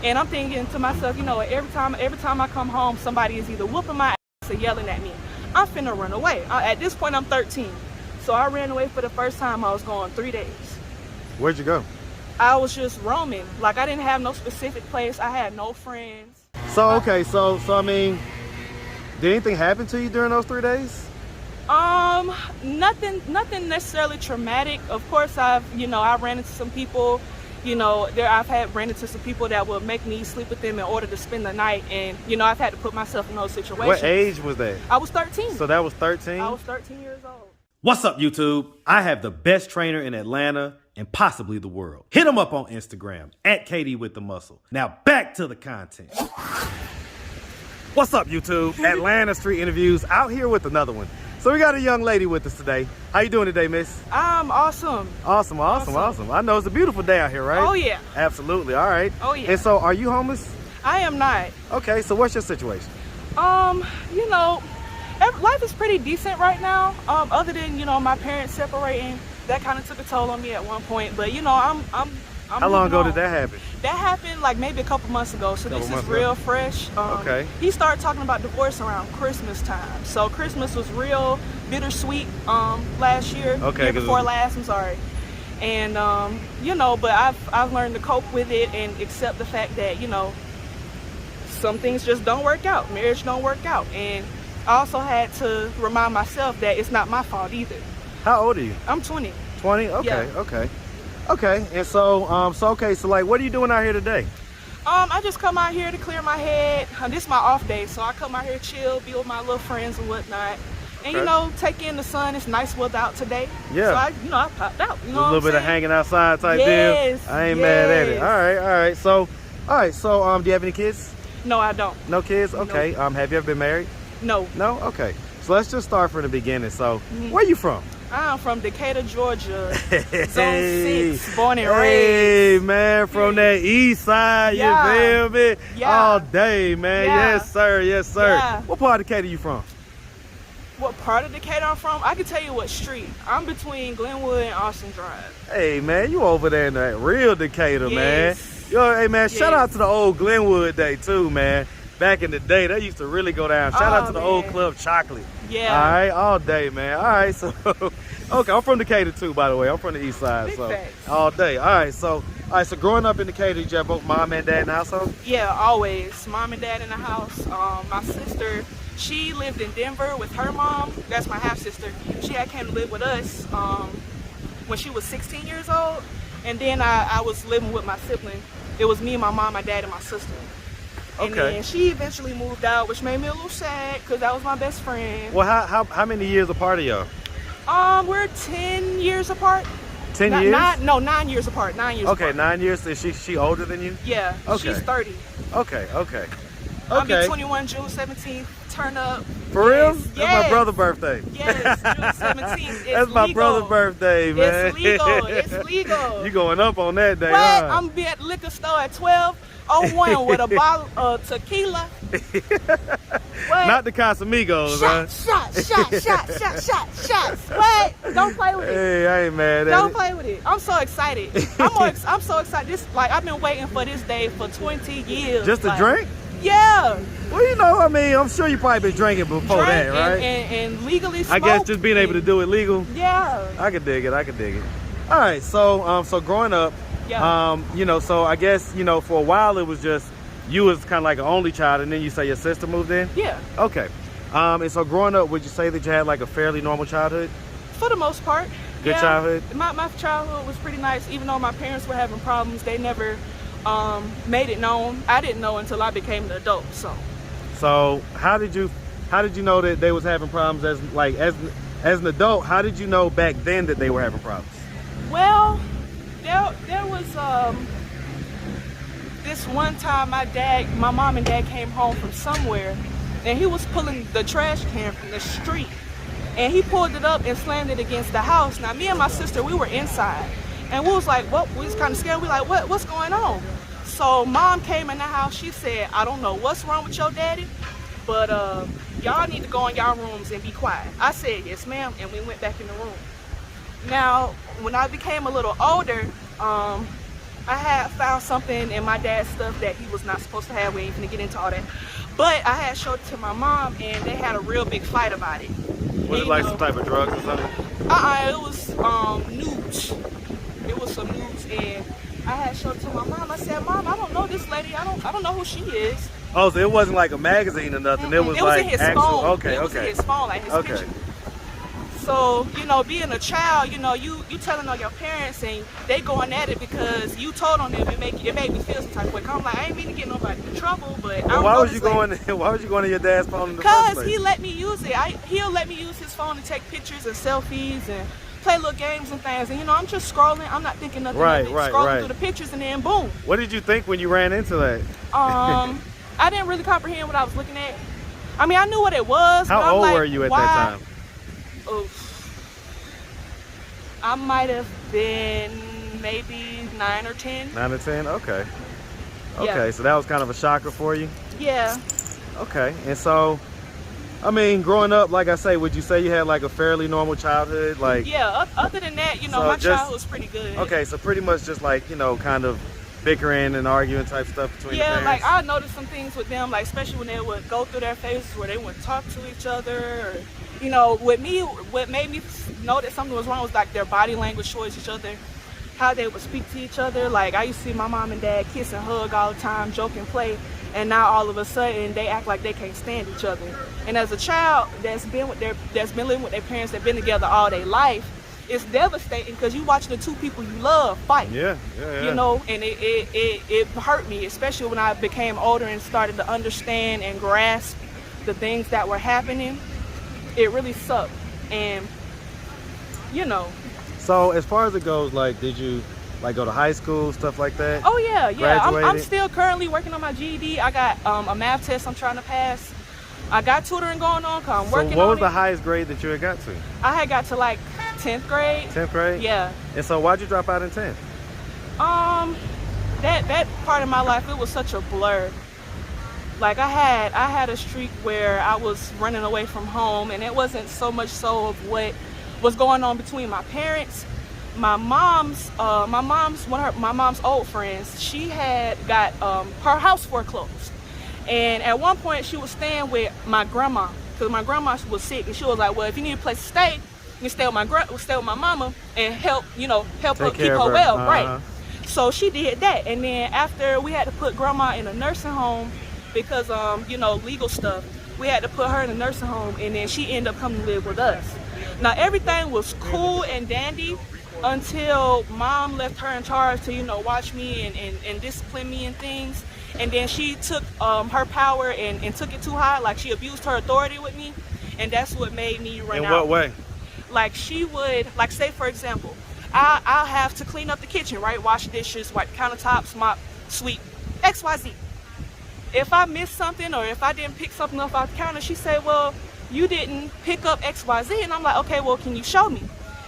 And I'm thinking to myself, you know, every time I come home, somebody is either whooping my ass or yelling at me. I'm finna run away. At this point, I'm 13. So I ran away for the first time. I was gone 3 days. Where'd you go? I was just roaming. Like, I didn't have no specific place. I had no friends. So, okay, so I mean, did anything happen to you during those 3 days? Nothing necessarily traumatic. Of course, I ran into some people, you know, I've ran into some people that would make me sleep with them in order to spend the night. And, you know, I've had to put myself in those situations. What age was that? I was 13. So that was 13? I was 13 years old. What's up, YouTube? I have the best trainer in Atlanta and possibly the world. Hit him up on Instagram, @KD with the muscle. Now back to the content. What's up, YouTube? Atlanta Street Interviews out here with another one. So we got a young lady with us today. How you doing today, miss? I'm awesome. Awesome. I know it's a beautiful day out here, right? Oh, yeah. Absolutely, all right. Oh, yeah. And so are you homeless? I am not. Okay, so what's your situation? You know, life is pretty decent right now. Other than, you know, my parents separating, that kind of took a toll on me at one point. But, you know, I'm How long ago did that happen? That happened like maybe a couple months ago, so this is real fresh. Okay. He started talking about divorce around Christmas time. So Christmas was real bittersweet last year. Okay. Year before last, I'm sorry. And you know, but I've learned to cope with it and accept the fact that, you know, some things just don't work out. Marriage don't work out. And I also had to remind myself that it's not my fault either. How old are you? I'm 20. 20? Okay, Yeah. Okay, and so like, what are you doing out here today? I just come out here to clear my head. This is my off day, so I come out here chill, be with my little friends and whatnot. And, you know, take in the sun. It's nice weather out today. Yeah. So, I popped out. You know, a little bit of hanging outside type deal. I ain't mad at it. All right. So, do you have any kids? No, I don't. No kids? Okay. Nope. Have you ever been married? No. No? Okay. So let's just start from the beginning. So, where are you from? I'm from Decatur, Georgia, Zone 6, born and Hey, raised. man, from that east side, you feel me? Yeah. All day, man. Yeah. Yes, sir. Yeah. What part of Decatur you from? What part of Decatur I'm from? I can tell you what street. I'm between Glenwood and Austin Drive. Hey, man, you over there in that real Decatur, man. Yes. Yo, hey, man, shout out to the old Glenwood day, too, man. Back in the day, that used to really go down. Shout out to the old Club Chocolate. Yeah. All right, all day, man. All right, so, okay, I'm from Decatur, too, by the way. I'm from the east side, Big so facts. all day. All right, so growing up in Decatur, did you have both mom and dad in the household? Yeah, always. Mom and dad in the house. My sister, she lived in Denver with her mom. That's my half-sister. She had came to live with us when she was 16 years old. And then I was living with my sibling. It was me, my mom, my dad, and my sister. And then she eventually moved out, which made me a little sad because that was my best friend. Well, how many years apart are y'all? We're 10 years apart. 10 years? 9 years apart. 9 years apart. Okay, 9 years. Is she older than you? Yeah, Okay. she's 30. Okay. I'll be 21 June 17th. Turn up. For real? Yes. That's my brother's birthday. Yes, June 17th. That's my brother's birthday, man. It's legal. It's legal. You going up on that day, What? huh? I'm gonna be at the liquor store at 12:01 with a bottle of tequila. What? Not the Casamigos, huh? Shots. What? Don't play with it. Hey, I ain't mad at Don't it. play with it. I'm so excited. I'm so excited. I've been waiting for this day for 20 years. Just to drink? Yeah. Well, you know, I mean, I'm sure you probably been drinking before that, right? And legally I smoke. guess just being able to do it legal. Yeah. I could dig it. All right, so growing up, you know, so I guess, you know, for a while it was just you was kind of like an only child, and then you say your sister moved in? Yeah. Okay. And so growing up, would you say that you had like a fairly normal childhood? For the most part. Good childhood? My childhood was pretty nice. Even though my parents were having problems, they never made it known. I didn't know until I became an adult. So how did you know that they was having problems as an adult? How did you know back then that they were having problems? Well, there was this one time my mom and dad came home from somewhere, and he was pulling the trash can from the street, and he pulled it up and slammed it against the house. Now me and my sister, we were inside, and we was like, well, we was kind of scared. We like, what's going on? So mom came in the house. She said, I don't know what's wrong with your daddy, but y'all need to go in y'all rooms and be quiet. I said, yes, ma'am, and we went back in the room. Now, when I became a little older, I had found something in my dad's stuff that he was not supposed to have. We ain't gonna get into all that. But I had showed it to my mom, and they had a real big fight about it. Was it like some type of drugs or something? It was nudes. It was some nudes, and I had showed it to my mom. I said, Mom, I don't know this lady. I don't know who she is. Oh, so it wasn't like a magazine or nothing. It was like in his actual. phone. Okay, it was in his phone, like his okay. picture. So, you know, being a child, you know, you telling on your parents and they going at it because you told on them. It made me feel some type of way. I'm like, I ain't mean to get nobody in trouble, but Well, why was you going to your dad's phone in the first place? Because he let me use it. He'll let me use his phone to take pictures and selfies and play little games and things. And you know, I'm just scrolling. I'm not thinking nothing of it. Scrolling through the pictures, and then boom. What did you think when you ran into that? I didn't really comprehend what I was looking at. I mean, I knew what it was. How old were you at that time? I might have been maybe 9 or 10. 9 or 10? Okay. Okay, Yeah. so that was kind of a shocker for you? Yeah. Okay, and so, I mean, growing up, like I say, would you say you had like a fairly normal childhood? Like, yeah, other than that, you know, my childhood was pretty good. Okay, so pretty much just like, you know, kind of bickering and arguing type stuff between the parents? Yeah, like I noticed some things with them, like especially when they would go through their phases where they wouldn't talk to each other. Or, you know, with me, what made me know that something was wrong was like their body language towards each other, how they would speak to each other. Like I used to see my mom and dad kiss and hug all the time, joke and play, and now all of a sudden they act like they can't stand each other. And as a child that's been living with their parents, that's been together all their life, it's devastating because you watch the two people you love fight. Yeah. You know, and it hurt me, especially when I became older and started to understand and grasp the things that were happening. It really sucked. And you know. So as far as it goes, like, did you like go to high school, stuff like that? Oh yeah. I'm still currently working on my GED. I got a math test I'm trying to pass. I got tutoring going on. I'm working on it. So what was the highest grade that you had got to? I had got to like 10th grade. 10th grade? Yeah. And so why'd you drop out in 10th? That part of my life, it was such a blur. Like I had a streak where I was running away from home, and it wasn't so much so of what was going on between my parents. My mom's old friends, she had got her house foreclosed. And at one point she was staying with my grandma because my grandma was sick, and she was like, well, if you need a place to stay, you can stay with my mama and help her keep her well. Right. So she did that. And then after we had to put grandma in a nursing home because legal stuff, we had to put her in a nursing home, and then she ended up coming to live with us. Now everything was cool and dandy until mom left her in charge to watch me and discipline me and things. And then she took her power and took it too high. Like she abused her authority with me, and that's what made me run out. In what way? Like she would, like say for example, I'll have to clean up the kitchen, right? Wash dishes, wipe countertops, mop, sweep, XYZ. If I missed something or if I didn't pick something up off the counter, she said, well, you didn't pick up XYZ. And I'm like, okay, well, can you show me?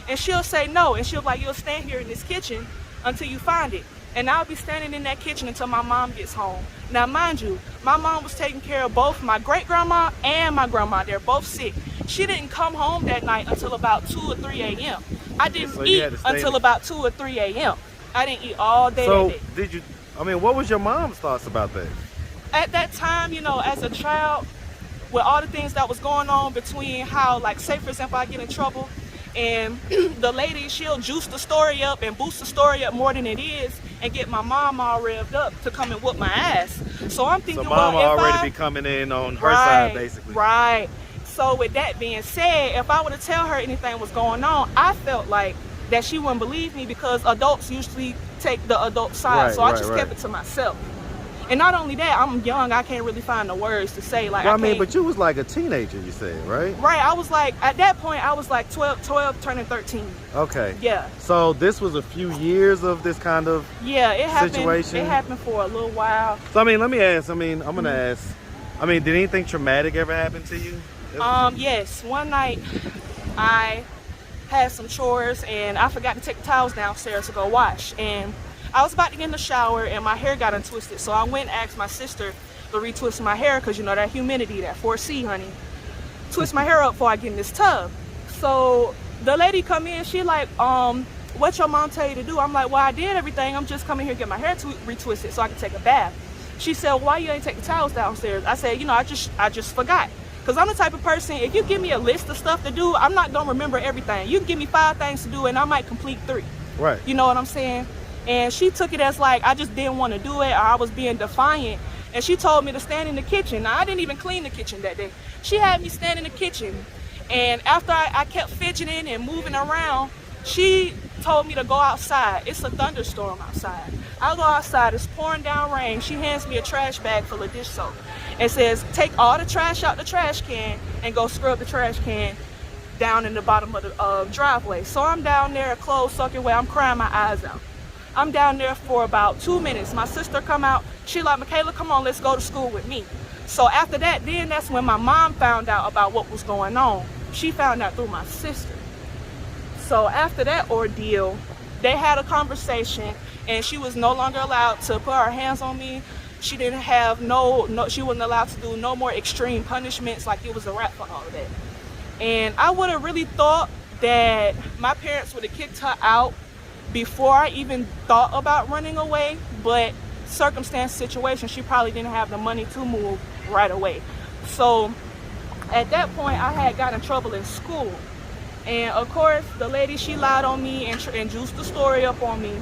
And she'll say no, and she'll be like, you'll stand here in this kitchen until you find it. And I'll be standing in that kitchen until my mom gets home. Now, mind you, my mom was taking care of both my great-grandma and my grandma. They're both sick. She didn't come home that night until about 2 or 3 a.m. I didn't eat until about 2 or 3 a.m. I didn't eat all day that day. What was your mom's thoughts about that? At that time, as a child, with all the things that was going on between how, like, say, for example, I get in trouble, and the lady, she'll juice the story up and boost the story up more than it is and get my mom all revved up to come and whoop my ass. So I'm thinking, so mom already be coming in on her side, basically. Right. So with that being said, if I were to tell her anything was going on, I felt like that she wouldn't believe me because adults usually take the adult side. So I just kept it to myself. And not only that, I'm young, I can't really find the words to say. Like, well, I mean, but you was like a teenager, you said, right? Right, I was like, at that point, I was like 12 turning 13. Okay. Yeah. So this was a few years of this kind of situation? It happened for a little while. So, I mean, let me ask, I'm going to ask, did anything traumatic ever happen to you? Yes. One night, I had some chores, and I forgot to take the towels downstairs to go wash. And I was about to get in the shower and my hair got untwisted. So I went and asked my sister to retwist my hair because that humidity, that 4C, honey. Twist my hair up before I get in this tub. So the lady come in, she like, what your mom tell you to do? I'm like, well, I did everything. I'm just coming here to get my hair retwisted so I can take a bath. She said, well, why you ain't take the towels downstairs? I said, I just forgot. Because I'm the type of person, if you give me a list of stuff to do, I'm not going to remember everything. You can give me 5 things to do and I might complete 3. Right. You know what I'm saying? And she took it as like I just didn't want to do it, or I was being defiant. And she told me to stand in the kitchen. Now, I didn't even clean the kitchen that day. She had me stand in the kitchen. And after I kept fidgeting and moving around, she told me to go outside. It's a thunderstorm outside. I go outside, it's pouring down rain. She hands me a trash bag full of dish soap and says, take all the trash out the trash can and go scrub the trash can down in the bottom of the driveway. So I'm down there, clothes soaking wet, I'm crying my eyes out. I'm down there for about 2 minutes. My sister come out, she like, Michaela, come on, let's go to school with me. So after that, then that's when my mom found out about what was going on. She found out through my sister. So after that ordeal, they had a conversation and she was no longer allowed to put her hands on me. She didn't have she wasn't allowed to do no more extreme punishments, like it was a wrap for all of that. And I would have really thought that my parents would have kicked her out before I even thought about running away, but circumstance, situation, she probably didn't have the money to move right away. So at that point, I had got in trouble in school. And of course, the lady, she lied on me and juiced the story up on me.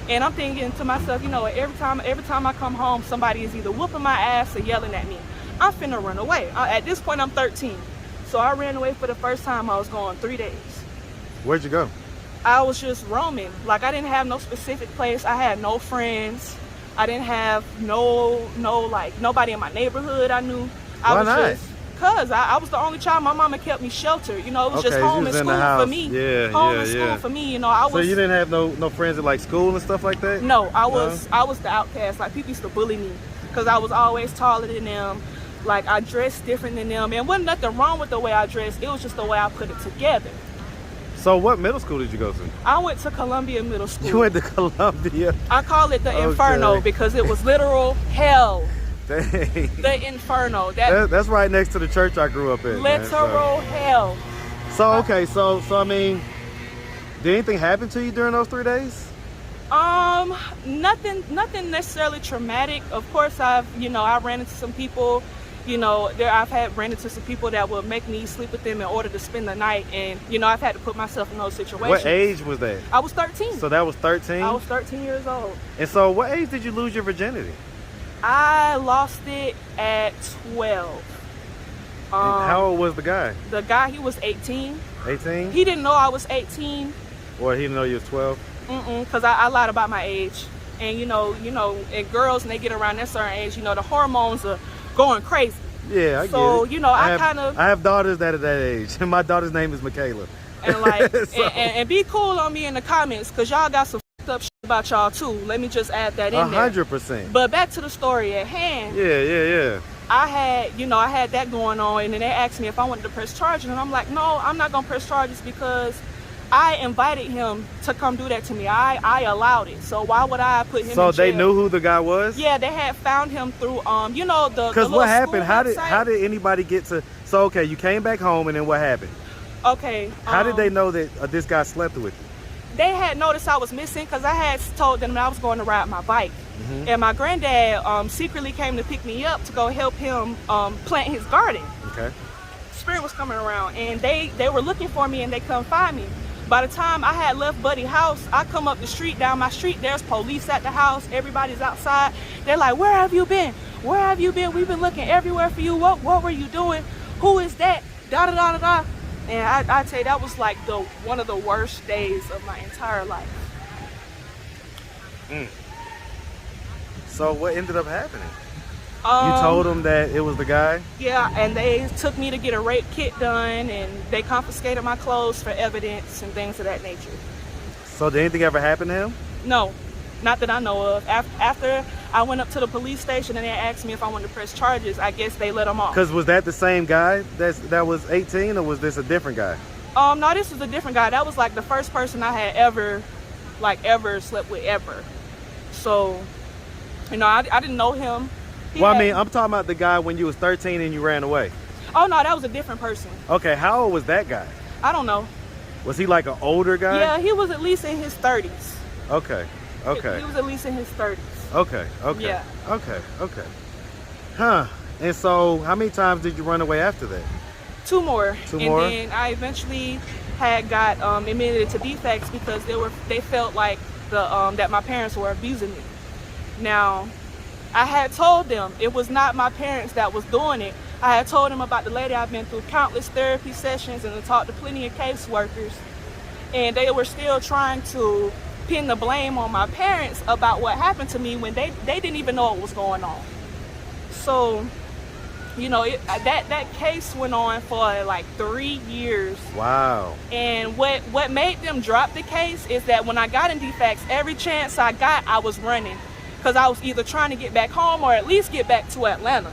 And I'm thinking to myself, every time I come home, somebody is either whooping my ass or yelling at me. I'm finna run away. At this point, I'm 13. So I ran away for the first time. I was gone 3 days. Where'd you go? I was just roaming. Like, I didn't have no specific place. I had no friends. I didn't have nobody in my neighborhood I knew. Why not? Because I was the only child. My mama kept me sheltered. It was just home and school for me. Home and school for me. So you didn't have no friends at like school and stuff like that? No, I was the outcast. Like, people used to bully me because I was always taller than them. Like, I dressed different than them. And wasn't nothing wrong with the way I dressed. It was just the way I put it together. So what middle school did you go to? I went to Columbia Middle School. You went to Columbia? I call it the Inferno because it was literal hell. Dang. The Inferno. That's right next to the church I grew up in. Literal hell. So okay, so I mean, did anything happen to you during those 3 days? Nothing necessarily traumatic. Of course, I ran into some people. I've ran into some people that would make me sleep with them in order to spend the night, and I've had to put myself in those situations. What age was that? I was 13. So that was 13? I was 13 years old. And so what age did you lose your virginity? I lost it at 12. How old was the guy? The guy, he was 18. 18? He didn't know I was 18. Or he didn't know you was 12? Because I lied about my age. And and girls, when they get around that certain age, the hormones are going crazy. Yeah, I get it. So, I have daughters that are that age, and my daughter's name is Michaela. And and be cool on me in the comments, because y'all got some up shit about y'all too. Let me just add that in there. 100%. But back to the story at hand. Yeah. I had that going on, and then they asked me if I wanted to press charges, and I'm like, no, I'm not gonna press charges because I invited him to come do that to me. I allowed it. So why would I put him in jail? So they knew who the guy was? Yeah, they had found him through Because what happened? How did anybody get to? So okay, you came back home, and then what happened? Okay. How did they know that this guy slept with you? They had noticed I was missing because I had told them that I was going to ride my bike. And my granddad secretly came to pick me up to go help him plant his garden. Okay. Spirit was coming around, and they were looking for me, and they couldn't find me. By the time I had left Buddy's house, I come up the street, down my street, there's police at the house, everybody's outside. They're like, where have you been? Where have you been? We've been looking everywhere for you. What were you doing? Who is that? Da-da-da-da-da. And I tell you, that was like one of the worst days of my entire life. So what ended up happening? You told them that it was the guy? Yeah, and they took me to get a rape kit done, and they confiscated my clothes for evidence and things of that nature. So did anything ever happen to him? No, not that I know of. After I went up to the police station and they asked me if I wanted to press charges, I guess they let him off. Because was that the same guy that was 18, or was this a different guy? No, this was a different guy. That was like the first person I had ever slept with ever. So, I didn't know him. I mean, I'm talking about the guy when you was 13 and you ran away. Oh, no, that was a different person. Okay, how old was that guy? I don't know. Was he like an older guy? Yeah, he was at least in his 30s. Okay. Okay. He was at least in his 30s. Okay. Okay. Yeah. Okay. Okay. Huh. And so, how many times did you run away after that? 2 more. Two more? And then I eventually had got admitted to DFCS because they felt like that my parents were abusing me. Now, I had told them it was not my parents that was doing it. I had told them about the lady. I've been through countless therapy sessions and I talked to plenty of caseworkers, and they were still trying to pin the blame on my parents about what happened to me when they didn't even know what was going on. So, you know, that case went on for like 3 years. Wow. And what made them drop the case is that when I got in DFCS, every chance I got, I was running, because I was either trying to get back home or at least get back to Atlanta.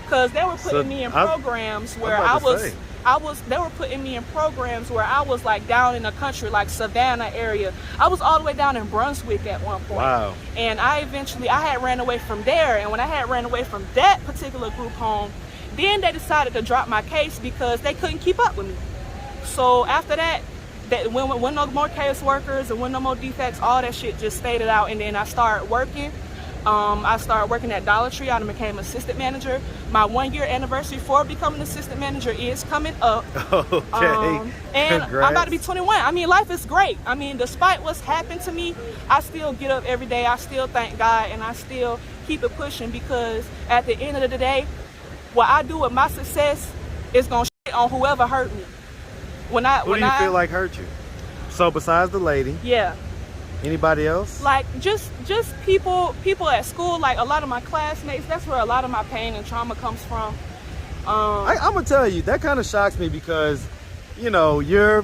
Because they were putting me in programs where they were putting me in programs where I was like down in the country, like Savannah area. I was all the way down in Brunswick at one point. Wow. And I had ran away from there. And when I had ran away from that particular group home, then they decided to drop my case because they couldn't keep up with me. So after that, when no more caseworkers and when no more defects, all that shit just faded out. And then I started working. I started working at Dollar Tree. I became assistant manager. My 1-year anniversary for becoming assistant manager is coming up. Okay. And Congrats. I'm about to be 21. I mean, life is great. I mean, despite what's happened to me, I still get up every day. I still thank God, and I still keep it pushing, because at the end of the day, what I do with my success is gonna shit on whoever hurt me. Who do you feel like hurt you? So besides the lady, yeah. Anybody else? Like just people at school, like a lot of my classmates. That's where a lot of my pain and trauma comes from. I'm gonna tell you, that kind of shocks me, because you're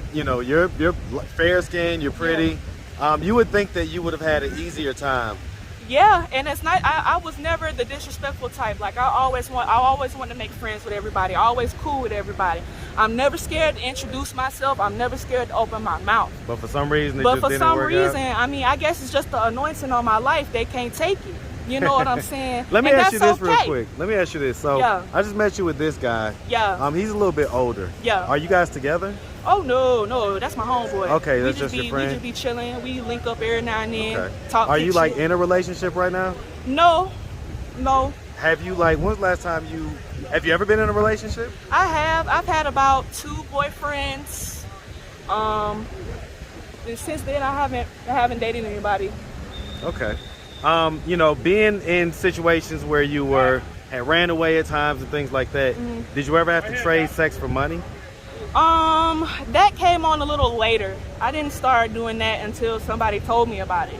fair skinned, you're pretty. Yeah. You would think that you would have had an easier time. Yeah, and it's not. I was never the disrespectful type. Like I always want to make friends with everybody. Always cool with everybody. I'm never scared to introduce myself. I'm never scared to open my mouth. But for some reason, it just didn't work out. I mean, I guess it's just the anointing on my life. They can't take it. You know what I'm saying? Let me ask you this real quick. Let me ask you this. So yeah. I just met you with this guy. Yeah. He's a little bit older. Yeah. Are you guys together? Oh no, that's my homeboy. Okay, that's just your friend. We just be chilling. We link up every now and then. Okay. Talk. Are you like in a relationship right now? No. Have you when's the last time have you ever been in a relationship? I have. I've had about 2 boyfriends. And since then I haven't dated anybody. Okay. Being in situations where you had ran away at times and things like that, did you ever have to trade sex for money? That came on a little later. I didn't start doing that until somebody told me about it.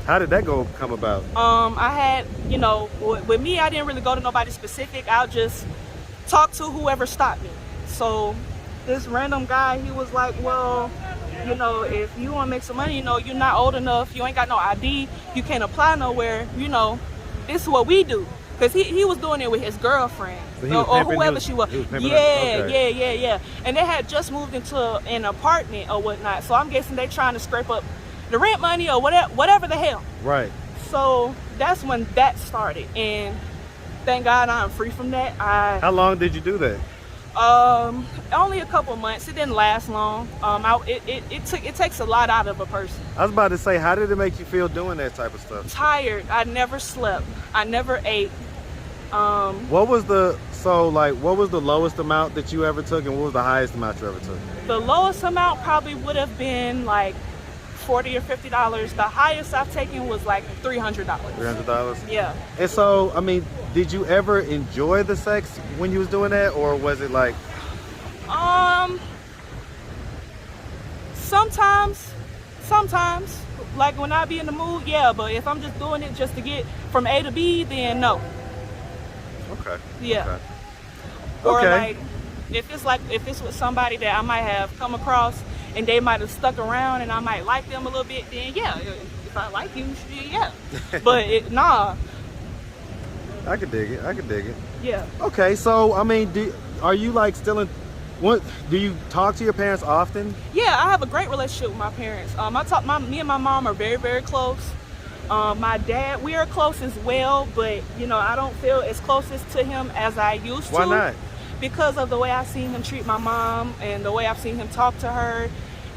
How did that come about? I had, with me, I didn't really go to nobody specific. I'll just talk to whoever stopped me. So this random guy, he was like, well, if you want to make some money, you're not old enough, you ain't got no ID, you can't apply nowhere, this is what we do. Because he was doing it with his girlfriend, so or whoever she was. Yeah. And they had just moved into an apartment or whatnot, so I'm guessing they trying to scrape up the rent money or whatever the hell. Right. So that's when that started, and thank God I'm free from that. How long did you do that? Only a couple months. It didn't last long. It takes a lot out of a person. I was about to say, how did it make you feel doing that type of stuff? Tired. I never slept. I never ate. What was the lowest amount that you ever took, and what was the highest amount you ever took? The lowest amount probably would have been like $40 or $50. The highest I've taken was like $300. $300? Yeah. And so, I mean, did you ever enjoy the sex when you was doing that, or was it like? Sometimes. Like when I be in the mood, yeah. But if I'm just doing it just to get from A to B, then no. Okay. Yeah. Okay. Or like if it's with somebody that I might have come across and they might have stuck around and I might like them a little bit, then yeah. If I like you, yeah. But nah. I could dig it. Yeah. Okay, so I mean, are you like still in? What do you talk to your parents often? Yeah, I have a great relationship with my parents. Me and my mom are very, very close. My dad, we are close as well, but I don't feel as closest to him as I used to. Why not? because of the way I've seen him treat my mom and the way I've seen him talk to her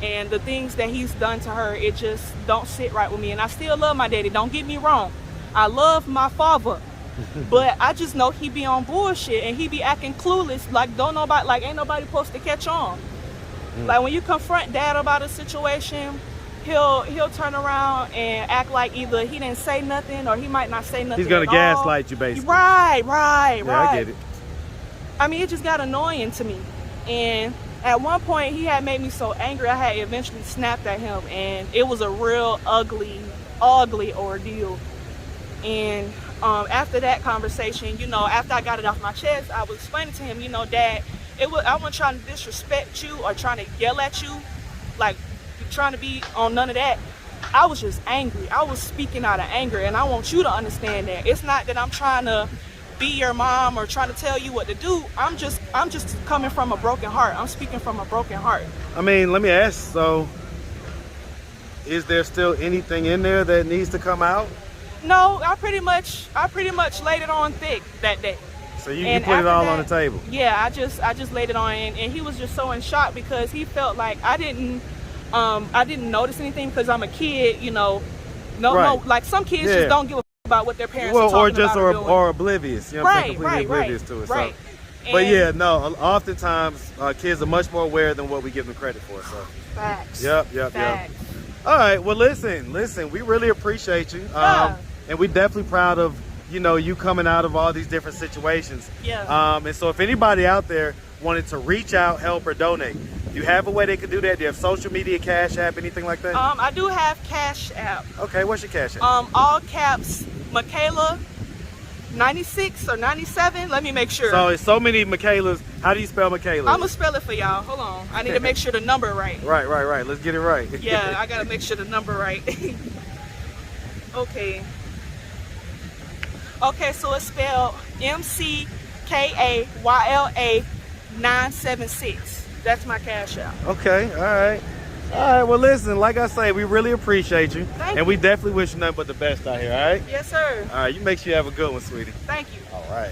and the things that he's done to her, it just don't sit right with me. And I still love my daddy, don't get me wrong. I love my father, but I just know he be on bullshit and he be acting clueless, like ain't nobody supposed to catch on. Like when you confront dad about a situation, he'll turn around and act like either he didn't say nothing or he might not say nothing. He's gonna at gaslight all. you, basically. Right. Yeah, I get it. I mean, it just got annoying to me. And at one point, he had made me so angry, I had eventually snapped at him, and it was a real ugly ordeal. And after that conversation, you know, after I got it off my chest, I was explaining to him, you know, Dad, I wasn't trying to disrespect you or trying to yell at you, like trying to be on none of that. I was just angry. I was speaking out of anger, and I want you to understand that. It's not that I'm trying to be your mom or trying to tell you what to do. I'm just coming from a broken heart. I'm speaking from a broken heart. I mean, let me ask, so is there still anything in there that needs to come out? No, I pretty much laid it on thick that day. So you put it all on the table? Yeah, I just laid it on, and he was just so in shock because he felt like I didn't notice anything because I'm a kid, you know. No, like some kids just don't give a about what their parents are talking about or oblivious, you know, completely oblivious to it. Right. So, but yeah, no, oftentimes kids are much more aware than what we give them credit for. So facts. Yep. All right, well, listen, we really appreciate you, and we're definitely proud of, you know, you coming out of all these different situations. Yeah. And so if anybody out there wanted to reach out, help, or donate, do you have a way they can do that? Do you have social media, Cash App, anything like that? I do have Cash App. Okay, what's your Cash App? All caps, Michaela 96 or 97. Let me make sure. So it's so many Michaelas. How do you spell Michaela? I'm gonna spell it for y'all. Hold on. I need to make sure the number right. Right. Let's get it right. Yeah, I gotta make sure the number right. Okay, so it's spelled MCKAYLA 976. That's my Cash App. Okay, all right. Well, listen, like I say, we really appreciate you. Thank and we you. definitely wish you nothing but the best out here, all right? Yes, sir. All right, you make sure you have a good one, sweetie. Thank you. All right.